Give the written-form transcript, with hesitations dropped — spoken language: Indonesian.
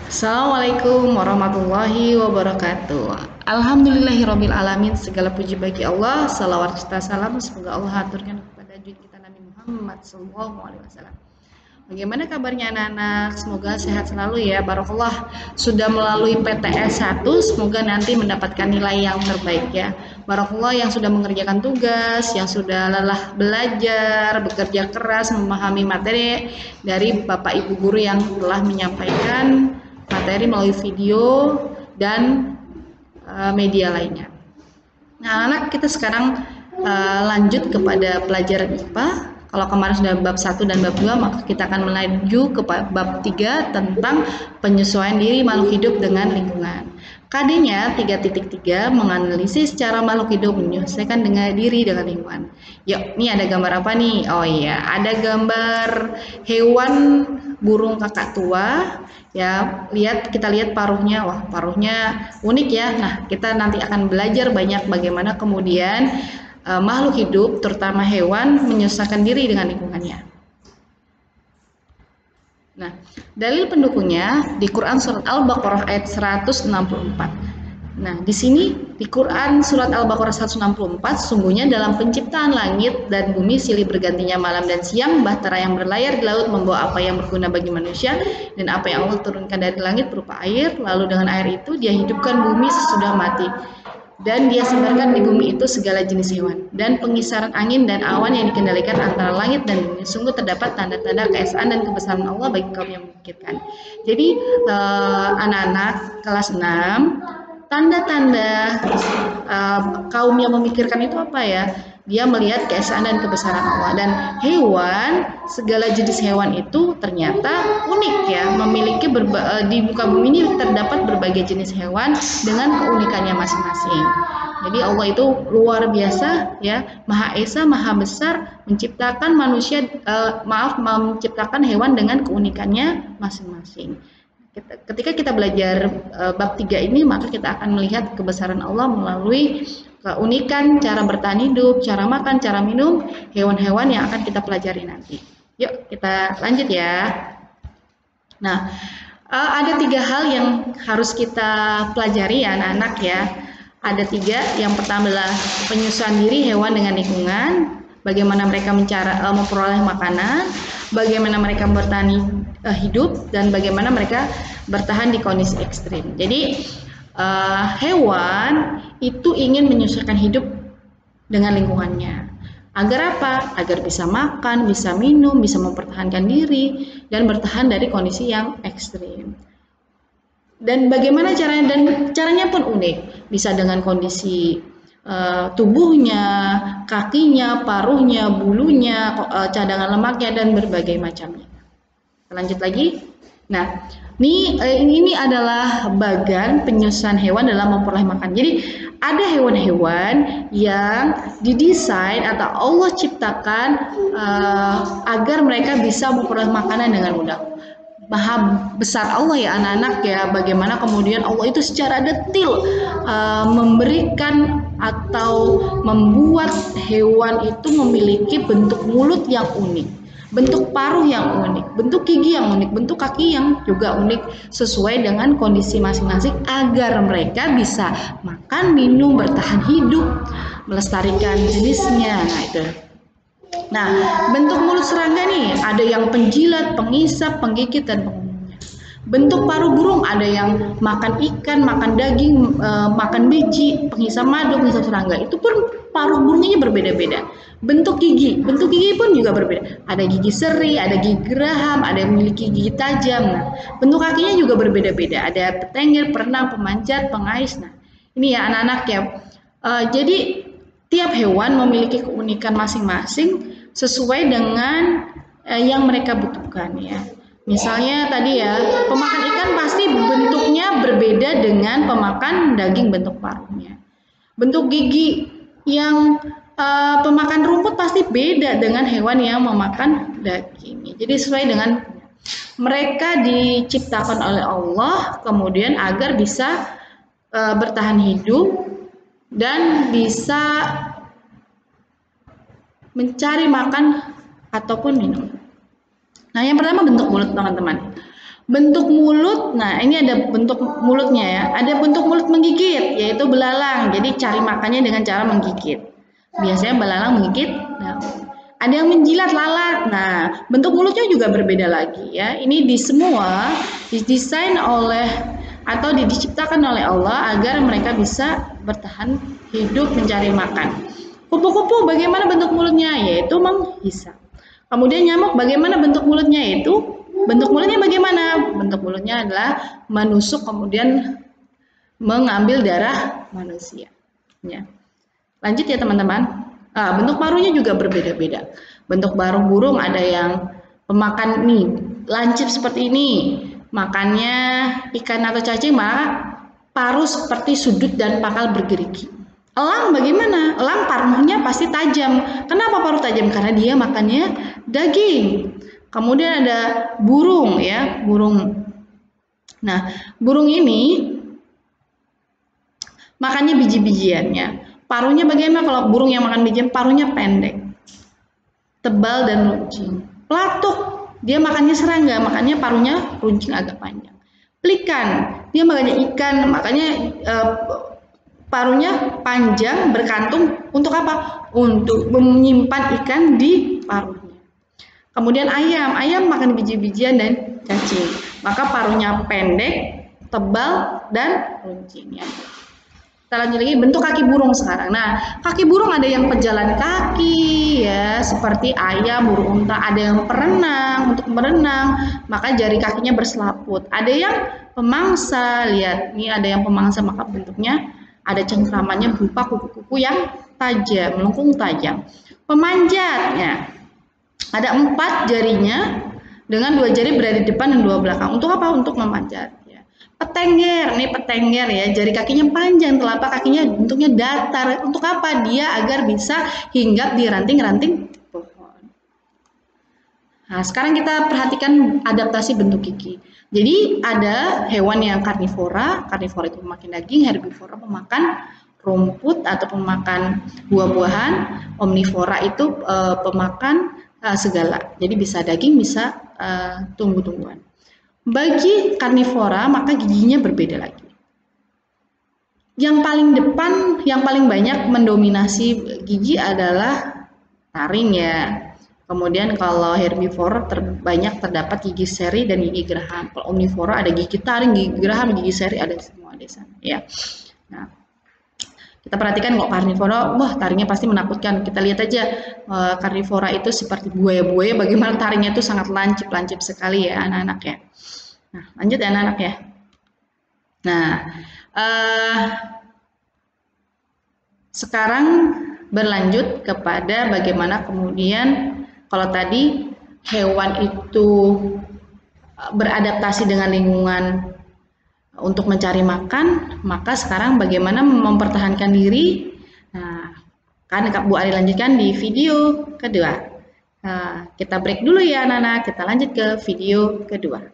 Assalamualaikum warahmatullahi wabarakatuh. Alhamdulillahirabbil alamin. Segala puji bagi Allah. Salawat serta salam semoga Allah aturkan kepada junjungan kita Nabi Muhammad SAW. Bagaimana kabarnya anak-anak? Semoga sehat selalu ya. Barakallah sudah melalui PTS 1, semoga nanti mendapatkan nilai yang terbaik ya. Barakallah yang sudah mengerjakan tugas, yang sudah lelah belajar, bekerja keras memahami materi dari Bapak Ibu guru yang telah menyampaikan materi melalui video dan media lainnya. Nah, anak kita sekarang lanjut kepada pelajaran IPA. Kalau kemarin sudah bab 1 dan bab 2, maka kita akan melaju ke bab 3 tentang penyesuaian diri makhluk hidup dengan lingkungan. KD-nya 3.3 menganalisis cara makhluk hidup menyesuaikan dengan diri dengan lingkungan. Yuk, ini ada gambar apa nih? Oh iya, ada gambar hewan burung kakak tua. Ya, kita lihat paruhnya. Wah, paruhnya unik ya. Nah, kita nanti akan belajar banyak bagaimana kemudian makhluk hidup, terutama hewan, menyesuaikan diri dengan lingkungannya. Nah, dalil pendukungnya di Quran surat Al-Baqarah ayat 164. Nah, di sini di Quran surat Al-Baqarah 164, sungguhnya dalam penciptaan langit dan bumi silih bergantinya malam dan siang, bahtera yang berlayar di laut membawa apa yang berguna bagi manusia dan apa yang Allah turunkan dari langit berupa air, lalu dengan air itu dia hidupkan bumi sesudah mati. Dan dia sebarkan di bumi itu segala jenis hewan dan pengisaran angin dan awan yang dikendalikan antara langit dan bumi. Sungguh terdapat tanda-tanda keesaan dan kebesaran Allah bagi kaum yang memikirkan. Jadi anak-anak kelas 6, tanda-tanda kaum yang memikirkan itu apa ya? Dia melihat keesaan dan kebesaran Allah. Dan hewan, segala jenis hewan itu ternyata unik ya, memiliki di muka bumi ini terdapat berbagai jenis hewan dengan keunikannya masing-masing. Jadi Allah itu luar biasa ya, Maha Esa, Maha Besar, menciptakan manusia, menciptakan hewan dengan keunikannya masing-masing. Ketika kita belajar bab 3 ini, maka kita akan melihat kebesaran Allah melalui keunikan cara bertahan hidup, cara makan, cara minum hewan-hewan yang akan kita pelajari nanti. Yuk kita lanjut ya. Nah, ada 3 hal yang harus kita pelajari ya anak-anak ya. Ada 3. Yang pertama adalah penyesuaian diri hewan dengan lingkungan, bagaimana mereka memperoleh makanan, bagaimana mereka bertahan hidup, dan bagaimana mereka bertahan di kondisi ekstrim. Jadi hewan itu ingin menyesuaikan hidup dengan lingkungannya. Agar apa? Agar bisa makan, bisa minum, bisa mempertahankan diri, dan bertahan dari kondisi yang ekstrim. Dan bagaimana caranya? Dan caranya pun unik. Bisa dengan kondisi tubuhnya, kakinya, paruhnya, bulunya, cadangan lemaknya, dan berbagai macamnya. Lanjut lagi. Nah, ini adalah bagan penyesuaian hewan dalam memperoleh makan. Jadi ada hewan-hewan yang didesain atau Allah ciptakan agar mereka bisa memperoleh makanan dengan mudah. Maha besar Allah ya anak-anak ya, bagaimana kemudian Allah itu secara detil memberikan atau membuat hewan itu memiliki bentuk mulut yang unik, bentuk paruh yang unik, bentuk gigi yang unik, bentuk kaki yang juga unik, sesuai dengan kondisi masing-masing agar mereka bisa makan, minum, bertahan hidup, melestarikan jenisnya. Nah itu. Nah, bentuk mulut serangga nih, ada yang penjilat, pengisap, penggigit, dan pengumumnya. Bentuk paruh burung ada yang makan ikan, makan daging, makan biji, penghisap madu, penghisap serangga. Itu pun paruh burungnya berbeda-beda. Bentuk gigi pun juga berbeda. Ada gigi seri, ada gigi geraham, ada yang memiliki gigi tajam. Nah, bentuk kakinya juga berbeda-beda. Ada petengger, perenang, pemanjat, pengais. Nah, ini ya anak-anak ya. Jadi tiap hewan memiliki keunikan masing-masing sesuai dengan yang mereka butuhkan ya. Misalnya tadi ya, pemakan ikan pasti bentuknya berbeda dengan pemakan daging bentuk paruhnya. Bentuk gigi yang pemakan rumput pasti beda dengan hewan yang memakan daging. Jadi sesuai dengan mereka diciptakan oleh Allah kemudian agar bisa bertahan hidup dan bisa mencari makan ataupun minum. Nah, yang pertama bentuk mulut teman-teman. Bentuk mulut, nah ini ada bentuk mulutnya ya. Ada bentuk mulut menggigit, yaitu belalang. Jadi cari makannya dengan cara menggigit. Biasanya belalang menggigit. Nah, ada yang menjilat lalat. Nah, bentuk mulutnya juga berbeda lagi ya. Ini di semua didesain oleh atau diciptakan oleh Allah agar mereka bisa bertahan hidup mencari makan. Kupu-kupu bagaimana bentuk mulutnya? Yaitu menghisap. Kemudian nyamuk bagaimana bentuk mulutnya? Yaitu bentuk mulutnya bagaimana? Bentuk mulutnya adalah menusuk kemudian mengambil darah manusia. Ya. Lanjut ya teman-teman. Bentuk paruhnya juga berbeda-beda. Bentuk paruh burung ada yang pemakan nih, lancip seperti ini. Makannya ikan atau cacing, maka paruh seperti sudut dan pakal bergerigi. Elang bagaimana? Elang paruhnya pasti tajam. Kenapa paruh tajam? Karena dia makannya daging. Kemudian ada burung ya, burung. Nah, burung ini makannya biji-bijiannya. Paruhnya bagaimana? Kalau burung yang makan bijian, paruhnya pendek, tebal dan runcing. Pelatuk, dia makannya serangga, makannya paruhnya runcing agak panjang. Pelikan, dia makannya ikan, makanya paruhnya panjang berkantung untuk apa? Untuk menyimpan ikan di paruhnya. Kemudian ayam makan biji-bijian dan cacing, maka paruhnya pendek, tebal, dan runcing ya. Kita lanjut lagi bentuk kaki burung sekarang. Nah, kaki burung ada yang pejalan kaki ya, seperti ayam, burung unta, ada yang perenang untuk berenang, maka jari kakinya berselaput. Ada yang pemangsa, lihat, ini ada yang pemangsa, maka bentuknya ada cengkramannya berupa kuku-kuku yang tajam, melengkung tajam. Pemanjatnya ada 4 jarinya dengan 2 jari berada di depan dan 2 belakang. Untuk apa? Untuk memanjat. Ya. Petengger, nih petengger ya, jari kakinya panjang, telapak kakinya bentuknya datar. Untuk apa? Dia agar bisa hinggap di ranting-ranting pohon. Nah, sekarang kita perhatikan adaptasi bentuk gigi. Jadi ada hewan yang karnivora itu pemakan daging, herbivora pemakan rumput atau pemakan buah-buahan, omnivora itu pemakan segala. Jadi bisa daging, bisa tumbuh-tumbuhan. Bagi karnivora maka giginya berbeda lagi. Yang paling depan, yang paling banyak mendominasi gigi adalah taring ya. Kemudian kalau herbivora terbanyak terdapat gigi seri dan gigi geraham. Kalau omnivora ada gigi taring, gigi geraham, gigi seri ada semua di sana ya. Nah, kita perhatikan kok karnivora, wah taringnya pasti menakutkan. Kita lihat aja karnivora itu seperti buaya-buaya, bagaimana taringnya itu sangat lancip sekali ya anak-anak ya. Nah, lanjut ya anak-anak ya. Nah, sekarang berlanjut kepada bagaimana kemudian kalau tadi hewan itu beradaptasi dengan lingkungan untuk mencari makan, maka sekarang bagaimana mempertahankan diri. Nah, kan Bu Ari lanjutkan di video kedua. Nah, kita break dulu ya anak-anak, kita lanjut ke video kedua.